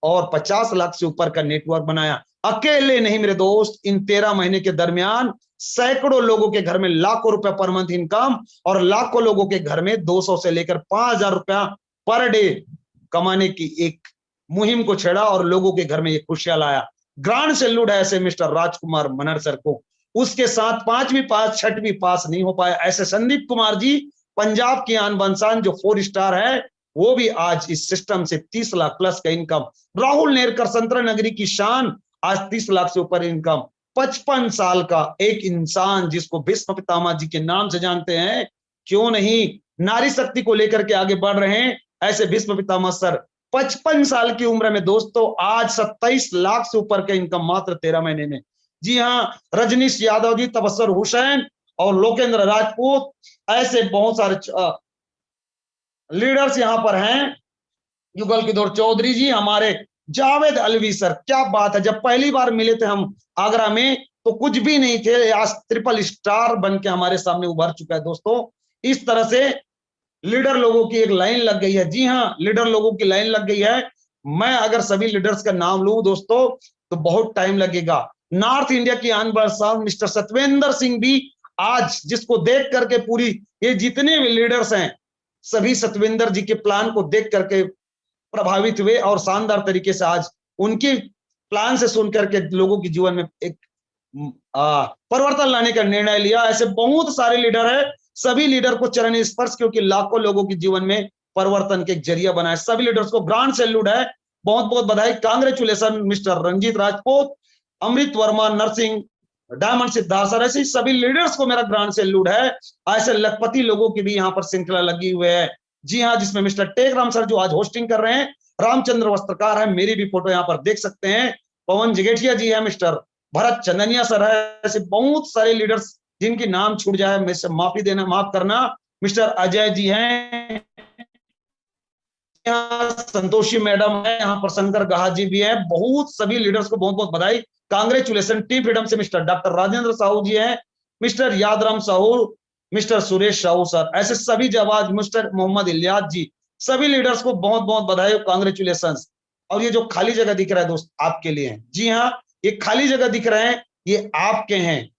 और 50 लाख से ऊपर का नेटवर्क बनाया। अकेले नहीं मेरे दोस्त, इन 13 महीने के दरमियान सैकड़ों लोगों के घर में लाखों रुपए पर मंथ इनकम, और लाखों लोगों के घर में 200 से लेकर 5,000 रुपया पर डे कमाने की एक मुहिम को छेड़ा, और लोगों के घर में ये खुशियां लाया। ग्रांड सैल्यूट है ऐसे मिस्टर राजकुमार मनहर सर को। उसके साथ 5वीं पास 6वीं पास नहीं हो पाया ऐसे संदीप कुमार जी, पंजाब की आन बंसान, जो 4 स्टार है, वो भी आज इस सिस्टम से 30 लाख प्लस का इनकम। राहुल नेरकर, संतरा नगरी की शान, आज 30 लाख से ऊपर इनकम। 55 साल का एक इंसान जिसको भीष्म पितामह जी के नाम से जानते हैं, क्यों नहीं, नारी शक्ति को लेकर के आगे बढ़ रहे हैं ऐसे भीष्म पितामह सर, 55 साल की उम्र में दोस्तों आज 27 लाख से ऊपर का इनकम मात्र 13 महीने में। जी हाँ, रजनीश यादव जी, तबस्सुर हुसैन और लोकेंद्र राजपूत, ऐसे बहुत सारे लीडर्स यहां पर हैं। युगल किशोर चौधरी जी, हमारे जावेद अलवी सर, क्या बात है। जब पहली बार मिले थे हम आगरा में तो कुछ भी नहीं थे, आज ट्रिपल स्टार बन के हमारे सामने उभर चुका है दोस्तों। इस तरह से लीडर लोगों की एक लाइन लग गई है। जी हाँ, लीडर लोगों की लाइन लग गई है। मैं अगर सभी लीडर्स का नाम लूं दोस्तों तो बहुत टाइम लगेगा। नॉर्थ इंडिया की आन बरसान मिस्टर सतविंदर सिंह भी आज, जिसको देख करके पूरी ये जितने भी लीडर्स हैं, सभी सतविंदर जी के प्लान को देख करके प्रभावित हुए, और शानदार तरीके से आज उनके प्लान से सुन करके लोगों के जीवन में एक परिवर्तन लाने का निर्णय लिया। ऐसे बहुत सारे लीडर हैं, सभी लीडर को चरण स्पर्श, क्योंकि लाखों लोगों के जीवन में परिवर्तन के जरिया बनाए। सभी लीडर्स को ग्रांड सैल्यूट है, बहुत बहुत बधाई, कांग्रेचुलेशन मिस्टर रंजीत राजपूत, अमृत वर्मा, नरसिंह, डायमंड सिद्धार्थ सर, ऐसे सभी लीडर्स को मेरा ग्रांड सैल्यूट है। ऐसे लखपति लोगों की भी यहाँ पर श्रृंखला लगी हुई है। जी हाँ, जिसमें मिस्टर टेकराम सर जो आज होस्टिंग कर रहे हैं, रामचंद्र वस्त्रकार है, मेरी भी फोटो यहाँ पर देख सकते हैं, पवन जगेठिया जी है, मिस्टर भरत चंदनिया सर है, ऐसे बहुत सारे लीडर्स जिनकी नाम छूट जाए मैं से माफ करना। मिस्टर अजय जी हैं, यहाँ संतोषी मैडम है, यहाँ पर शंकर गहा जी भी है, बहुत सभी लीडर्स को बहुत बहुत बधाई, कांग्रेचुलेशन। टी फ्रीडम से मिस्टर डॉक्टर राजेंद्र साहू जी हैं, mister Yadram Sahu, mister Suresh Sahu sir, ऐसे सभी जवाब, मिस्टर मोहम्मद इलियास जी, सभी लीडर्स को बहुत बहुत बधाई, कांग्रेचुलेशन। और ये जो खाली जगह दिख रहा है दोस्त आपके लिए, जी हाँ, ये खाली जगह दिख रहे हैं, ये आपके हैं।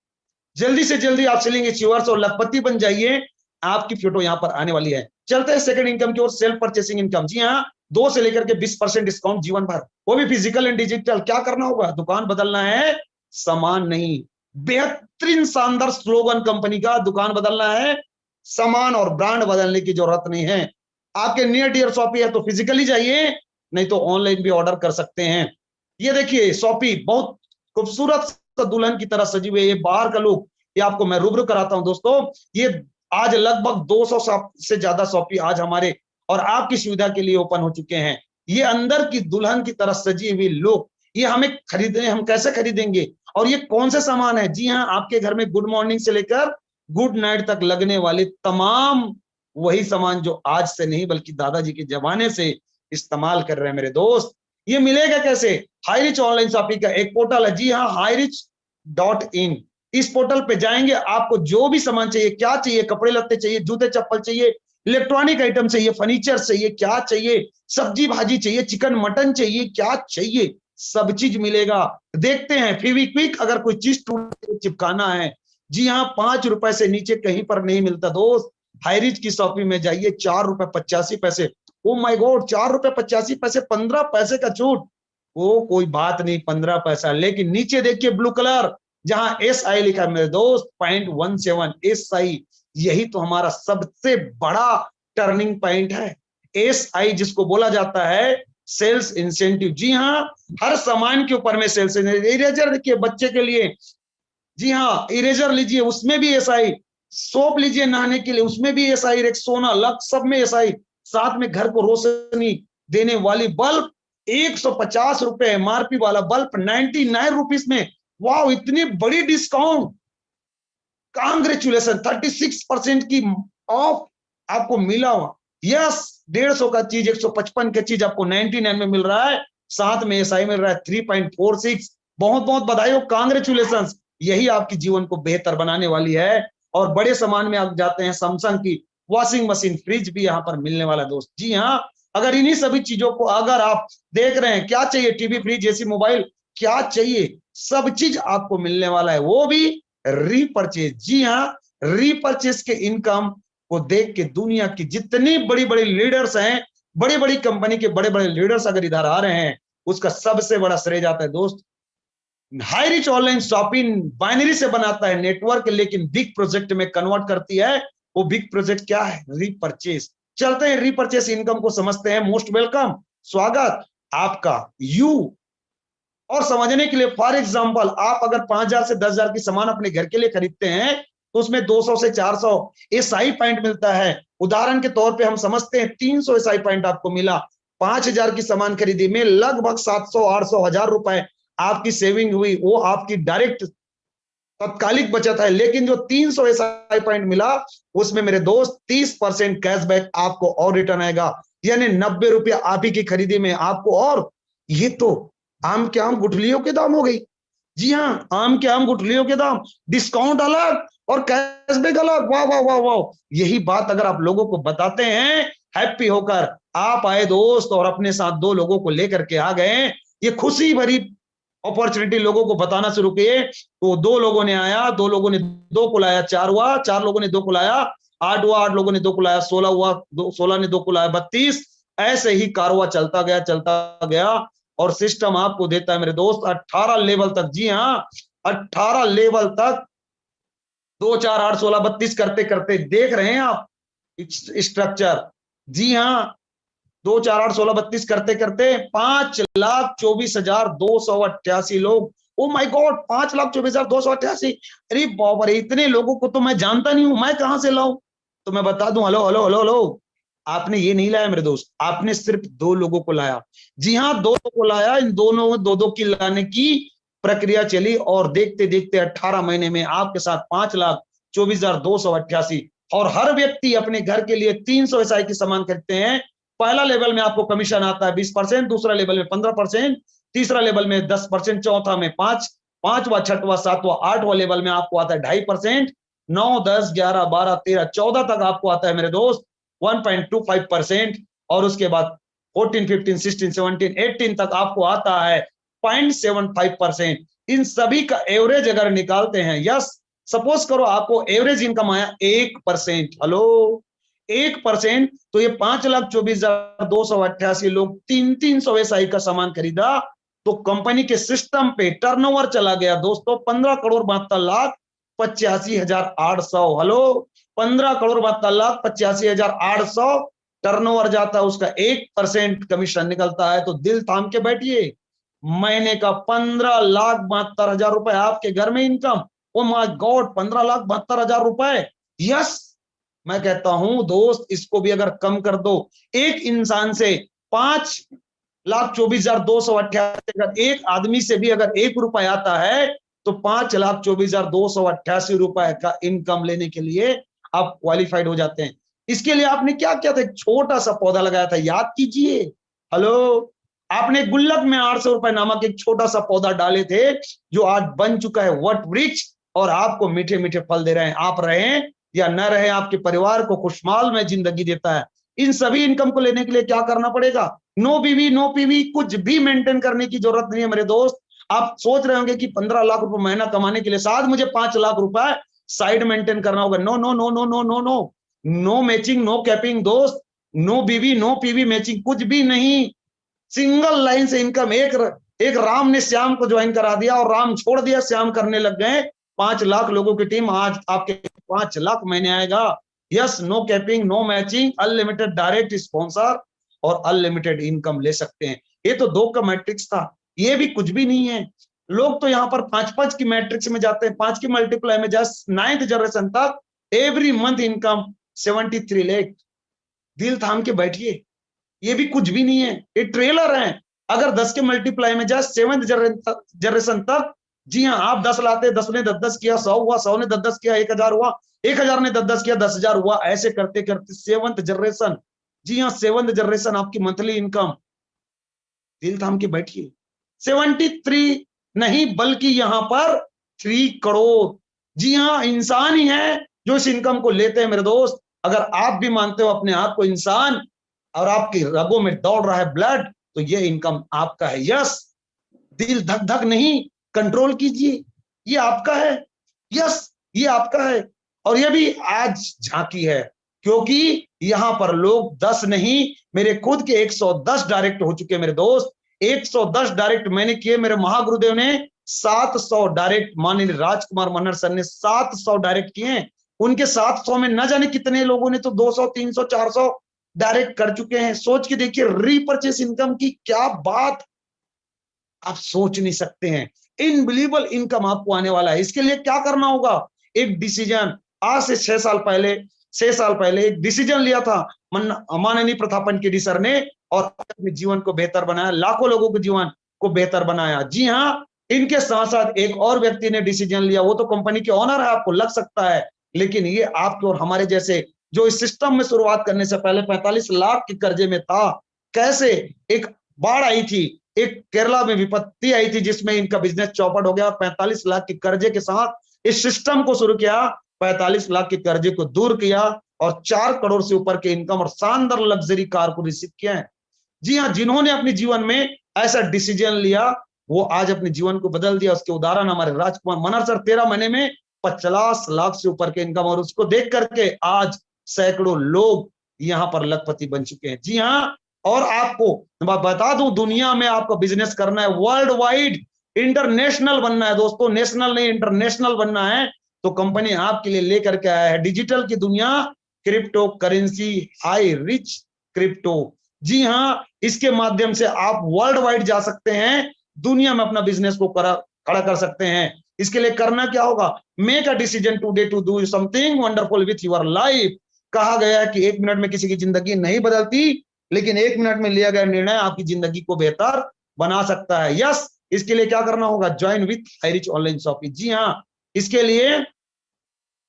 जल्दी से जल्दी आप सेलिंग अचीवर्स और लखपति बन जाइए, आपकी फोटो यहाँ पर आने वाली है। चलते हैं सेकंड इनकम की ओर, सेल्फ परचेसिंग इनकम। जी हाँ, 2 से लेकर के 20% डिस्काउंट जीवन भर, वो भी फिजिकल एंड डिजिटल। क्या करना होगा? दुकान बदलना है, सामान नहीं। बेहतरीन शानदार स्लोगन कंपनी का, दुकान बदलना है, सामान और ब्रांड बदलने की जरूरत नहीं है। आपके नियर डियर शॉपी है तो फिजिकली जाइए, नहीं तो ऑनलाइन भी ऑर्डर कर सकते हैं। ये देखिए शॉपी बहुत खूबसूरत दुल्हन की तरह सजी हुई है, ये बाहर का लुक, ये आपको मैं रूबरू कराता हूं दोस्तों। ये आज लगभग 200 से ज्यादा शॉपी आज हमारे और आपकी सुविधा के लिए ओपन हो चुके हैं। ये अंदर की दुल्हन की तरह सजी हुई लुक, ये हमें खरीदने, हम कैसे खरीदेंगे और ये कौन से सामान है? जी हाँ, आपके घर में गुड मॉर्निंग से लेकर गुड नाइट तक लगने वाले तमाम वही सामान जो आज से नहीं बल्कि दादाजी के जमाने से इस्तेमाल कर रहे हैं मेरे दोस्त। ये मिलेगा कैसे? हाईरिच ऑनलाइन शॉपिंग का एक पोर्टल है, जी हाँ, highRich.in। इस पोर्टल पे जाएंगे, आपको जो भी सामान चाहिए, क्या चाहिए, कपड़े लत्ते चाहिए, जूते चप्पल चाहिए, इलेक्ट्रॉनिक आइटम चाहिए, फर्नीचर चाहिए, क्या चाहिए, सब्जी भाजी चाहिए, चिकन मटन चाहिए, क्या चाहिए, सब चीज मिलेगा। देखते हैं फेविक्विक, अगर कोई चीज चिपकाना है, जी हाँ, 5 रुपए से नीचे कहीं पर नहीं मिलता दोस्त। हाईरिच की शॉपिंग में जाइए, 4 रुपए 85 पैसे। ओ माय गॉड, 4 रुपए 85 पैसे, 15 पैसे का छूट। वो कोई बात नहीं, 15 पैसा, लेकिन नीचे देखिए ब्लू कलर, जहां SI लिखा है मेरे दोस्त, 0.17 SI, यही तो हमारा सबसे बड़ा टर्निंग पॉइंट है। SI जिसको बोला जाता है सेल्स इंसेंटिव। जी हाँ, हर सामान के ऊपर में सेल्स। इरेजर देखिए बच्चे के लिए, जी हाँ, इरेजर लीजिए उसमें भी SI, सोप लीजिए नहाने के लिए उसमें भी SI, रेक्सोना, लक्स, सब में SI। साथ में घर को रोशनी देने वाली बल्ब 150 रुपए MRP वाला बल्ब 99 रुपीज में। वाह, इतनी बड़ी डिस्काउंट, कांग्रेचुलेशन, 36% की ऑफ आपको मिला हुआ। यस, 150 का चीज 155 का चीज आपको 99 में मिल रहा है, साथ में SI मिल रहा है 3.46। बहुत बहुत बधाई हो, कांग्रेचुलेशन। यही आपकी जीवन को बेहतर बनाने वाली है। और बड़े सामान में आप जाते हैं, सैमसंग की वॉशिंग मशीन, फ्रिज भी यहाँ पर मिलने वाला दोस्त। जी हाँ, अगर इन्हीं सभी चीजों को अगर आप देख रहे हैं, क्या चाहिए, टीवी, फ्रिज, एसी, मोबाइल, क्या चाहिए, सब चीज आपको मिलने वाला है, वो भी रीपरचेज। जी हाँ, रीपरचेज के इनकम को देख के दुनिया की जितनी बड़ी बड़ी लीडर्स हैं, बड़ी बड़ी कंपनी के बड़े बड़े लीडर्स अगर इधर आ रहे हैं, उसका सबसे बड़ा श्रेय जाता है दोस्त। हाईरिच ऑनलाइन शॉपिंग बाइनरी से बनाता है नेटवर्क, लेकिन बिग प्रोजेक्ट में कन्वर्ट करती है। वो बिग प्रोजेक्ट क्या है? रीपरचेज। चलते हैं रीपरचेज इनकम को समझते हैं। मोस्ट वेलकम, स्वागत आपका। यू और समझने के लिए, फॉर एग्जांपल, आप अगर 5,000 से 10,000 की सामान अपने घर के लिए खरीदते हैं तो उसमें 200 से 400 SI पॉइंट मिलता है। उदाहरण के तौर पे हम समझते हैं 300 SI पॉइंट आपको मिला, 5,000 की सामान खरीदी में लगभग 700, 800, 1,000 रुपए आपकी सेविंग हुई, वो आपकी डायरेक्ट तत्कालिक बचत है। लेकिन जो 300 SI पॉइंट मिला, उसमें मेरे दोस्त 30% कैशबैक आपको और रिटर्न आएगा, यानी 90 रुपया आप ही की खरीदी में आपको। और ये तो आम के आम गुठलियों के दाम हो गई। जी हाँ, आम के आम गुठलियों के दाम, डिस्काउंट अलग और कैशबैक अलग। वाह वाह वाह वाह, यही बात अगर आप लोगों को बताते हैं, हैप्पी होकर आप आए दोस्त और अपने साथ 2 लोगों को लेकर के आ गए, ये खुशी भरी अपॉर्चुनिटी लोगों को बताना शुरू किए, तो 2 लोगों ने आया, 2 लोगों ने 2 को लाया, 4 हुआ, 4 लोगों ने 2 को लाया, 8 हुआ, 8 लोगों ने 2 को लाया, 16 हुआ, 16 ने 2 को लाया, 32। ऐसे ही कारवा चलता गया और सिस्टम आपको देता है मेरे दोस्त 18 लेवल तक। जी हाँ, 18 लेवल तक 2, 4, 8, 16, 32 करते करते देख रहे हैं आप स्ट्रक्चर। जी हाँ, 2, 4, 8, 16, 32 करते करते 5,24,288 लोग। Oh my God, 5,24,288। अरे बाप रे, इतने लोगों को तो मैं जानता नहीं हूं, मैं कहां से लाऊं? तो मैं बता दूं, हेलो हेलो हेलो हेलो, आपने ये नहीं लाया मेरे दोस्त, आपने सिर्फ 2 लोगों को लाया। जी हाँ, 2 लोगों को लाया। इन दोनों 2-2 की लाने की प्रक्रिया चली और देखते देखते 18 महीने में आपके साथ 5,24,288 और हर व्यक्ति अपने घर के लिए 300 एसआई की सामान खरीदते हैं। पहला लेवल में आपको कमीशन आता है 20%, दूसरा लेवल में 15%, तीसरा लेवल में 10%, चौथा में 5, पांचवा, छठवा, सातवां, आठवां लेवल में आपको आता है 2.5%, 9, 10, 11, 12, 13, 14 तक आपको आता है मेरे दोस्त 1.25%, और उसके बाद 14, 15, 16, 17, 18 तक आपको आता है 0.75%। इन सभी का एवरेज अगर निकालते हैं, यस, सपोज करो आपको एवरेज इनकम आया 1%, हेलो 1%, तो ये 5,24,288 लोग 300 एसआई का सामान खरीदा, तो कंपनी के सिस्टम पे टर्नओवर चला गया दोस्तों 15,72,85,800, हेलो 15,72,85,800 टर्नओवर जाता है, उसका 1% कमीशन निकलता है। तो दिल थाम के बैठिए, महीने का 15,72,000 रुपए आपके घर में इनकम। ओ माय गॉड, 15,72,000 रुपए। यस, मैं कहता हूं दोस्त, इसको भी अगर कम कर दो, एक इंसान से 5,24,288, अगर एक आदमी से भी अगर 1 रुपए आता है तो 5,24,288 रुपए का इनकम लेने के लिए आप क्वालिफाइड हो जाते हैं। इसके लिए आपने क्या किया था? एक छोटा सा पौधा लगाया था, याद कीजिए। हेलो, आपने गुल्लक में 800 रुपए नामक एक छोटा सा पौधा डाले थे, जो आज बन चुका है वट वृक्ष और आपको मीठे मीठे फल दे रहे हैं। आप रहें या न रहें, आपके परिवार को खुशहाल में जिंदगी देता है। इन सभी इनकम को लेने के लिए क्या करना पड़ेगा? नो बीवी, नो पीवी, कुछ भी मेंटेन करने की जरूरत नहीं है मेरे दोस्त। आप सोच रहे होंगे कि 15 लाख रुपए महीना कमाने के लिए शायद मुझे 5 लाख रुपए साइड मेंटेन करना होगा। No no no no no no no, no matching, no capping दोस्त, no BV, no PV matching, कुछ भी नहीं। सिंगल लाइन से इनकम। एक राम ने श्याम को ज्वाइन करा दिया और राम छोड़ दिया, श्याम करने लग गए। 5 लाख लोगों की टीम, आज आपके 5 लाख महीने आएगा। Yes, no capping, no matching, unlimited direct sponsor और अनलिमिटेड इनकम ले सकते हैं। ये तो 2 का मैट्रिक्स था, ये भी कुछ भी नहीं है। लोग तो यहाँ पर 5-5 की मैट्रिक्स में जाते हैं, 5 की मल्टीप्लाई में जस्ट 9th जनरेशन तक एवरी मंथ इनकम 73 लाख। दिल थाम के बैठिए, ये भी कुछ भी नहीं है, ये ट्रेलर है। अगर 10 के मल्टीप्लाई में जस्ट 7th जनरेशन तक, जी हाँ, आप 10 लाते, 10 ने 10 किया 100 हुआ, 100 ने 10 किया 1000 हुआ, 1000 ने 10 किया 10,000 हुआ, ऐसे करते करते 7th जनरेशन, जी हाँ 7th जनरेशन आपकी मंथली इनकम, दिल थाम के बैठिए, 73 नहीं बल्कि यहाँ पर 3 करोड़। जी हाँ, इंसान ही है जो इस इनकम को लेते हैं मेरे दोस्त। अगर आप भी मानते हो अपने आप को इंसान और आपकी रगों में दौड़ रहा है ब्लड, तो ये इनकम आपका है। यस, दिल धक धक नहीं, कंट्रोल कीजिए, ये आपका है। यस, ये आपका है। और ये भी आज झांकी है, क्योंकि यहां पर लोग 10 नहीं, मेरे खुद के 110 डायरेक्ट हो चुके हैं मेरे दोस्त। 110 डायरेक्ट मैंने किए, मेरे महागुरुदेव ने 700 डायरेक्ट, माननीय राजकुमार मनहर सर ने 700 डायरेक्ट किए। उनके 700 में न जाने कितने लोगों ने तो 200, 300, 400 डायरेक्ट कर चुके हैं। सोच के देखिए, रीपरचेस इनकम की क्या बात आप सोच नहीं सकते हैं। इनबिलीवेबल इनकम आपको आने वाला है। इसके लिए क्या करना होगा? एक डिसीजन। आज से 6 साल पहले एक डिसीजन लिया था माननीय प्रताप केडी सर ने, और अपने जीवन को बेहतर बनाया, लाखों लोगों के जीवन को बेहतर बनाया। जी हाँ, इनके साथ साथ एक और व्यक्ति ने डिसीजन लिया, वो तो कंपनी के ओनर है, आपको लग सकता है, लेकिन ये आपके और हमारे जैसे जो इस सिस्टम में शुरुआत करने से पहले 45 लाख के कर्जे में था। कैसे? एक बाढ़ आई थी, एक केरला में विपत्ति आई थी, जिसमें इनका बिजनेस चौपट हो गया। 45 लाख के कर्जे के साथ इस सिस्टम को शुरू किया, 45 लाख के कर्जे को दूर किया और 4 करोड़ से ऊपर के इनकम और शानदार लग्जरी कार को रिसीव किया है। जी हाँ, जिन्होंने अपने जीवन में ऐसा डिसीजन लिया, वो आज अपने जीवन को बदल दिया। उसके उदाहरण हमारे राजकुमार मनहर सर, 13 महीने में 50 लाख से ऊपर के इनकम, और उसको देख करके आज सैकड़ों लोग यहाँ पर लखपति बन चुके हैं। जी हाँ, और आपको बता दूं, दुनिया में आपको बिजनेस करना है, वर्ल्ड वाइड इंटरनेशनल बनना है दोस्तों, नेशनल नहीं इंटरनेशनल बनना है, तो कंपनी आपके लिए लेकर के आया है डिजिटल की दुनिया, crypto currency, high rich crypto. जी हाँ, इसके माध्यम से आप वर्ल्ड वाइड जा सकते हैं, दुनिया में अपना बिजनेस को खड़ा कर सकते हैं। इसके लिए करना क्या होगा? Make a decision today to do something wonderful with your life. कहा गया है कि 1 मिनट में किसी की जिंदगी नहीं बदलती, लेकिन 1 मिनट में लिया गया निर्णय आपकी जिंदगी को बेहतर बना सकता है। यस, इसके लिए क्या करना होगा? Join with high rich online shopping. जी हाँ, इसके लिए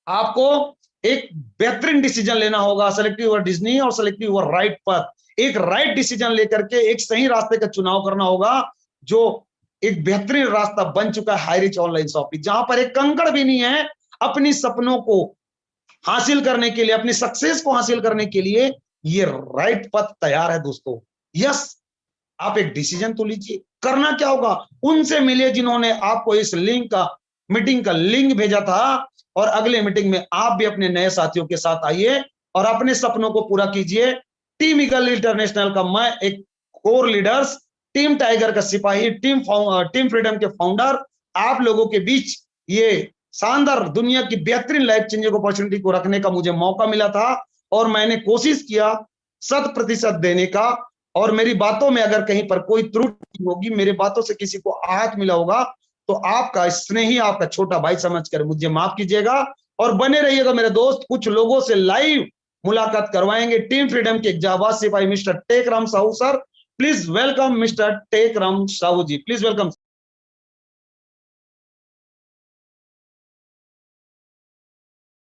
आपको एक बेहतरीन डिसीजन लेना होगा। सेलेक्ट योर डिजनी और सेलेक्ट योर राइट पथ। एक राइट डिसीजन लेकर के एक सही रास्ते का चुनाव करना होगा, जो एक बेहतरीन रास्ता बन चुका है हाईरिच ऑनलाइन शॉपिंग, जहां पर एक कंकड़ भी नहीं है। अपनी सपनों को हासिल करने के लिए, अपनी सक्सेस को हासिल करने के लिए ये राइट पथ तैयार है दोस्तों। यस, आप एक डिसीजन तो लीजिए। करना क्या होगा? उनसे मिलिए जिन्होंने आपको इस लिंक का, मीटिंग का लिंक भेजा था, और अगले मीटिंग में आप भी अपने नए साथियों के साथ आइए और अपने सपनों को पूरा कीजिए। टीम ईगल इंटरनेशनल का मैं एक कोर लीडर्स, टीम टाइगर का सिपाही, टीम फ्रीडम के फाउंडर, आप लोगों के बीच ये शानदार दुनिया की बेहतरीन लाइफ चेंजिंग अपॉर्चुनिटी को रखने का मुझे मौका मिला था, और मैंने कोशिश किया 100% देने का। और मेरी बातों में अगर कहीं पर कोई त्रुटि होगी, मेरी बातों से किसी को आहत मिला होगा, तो आपका स्नेही, आपका छोटा भाई समझकर मुझे माफ कीजिएगा। और बने रहिएगा मेरे दोस्त, कुछ लोगों से लाइव मुलाकात करवाएंगे। टीम फ्रीडम के एक जाबाज सिपाही mister Tekram Sahu sir, please welcome mister Tekram Sahu ji, please welcome.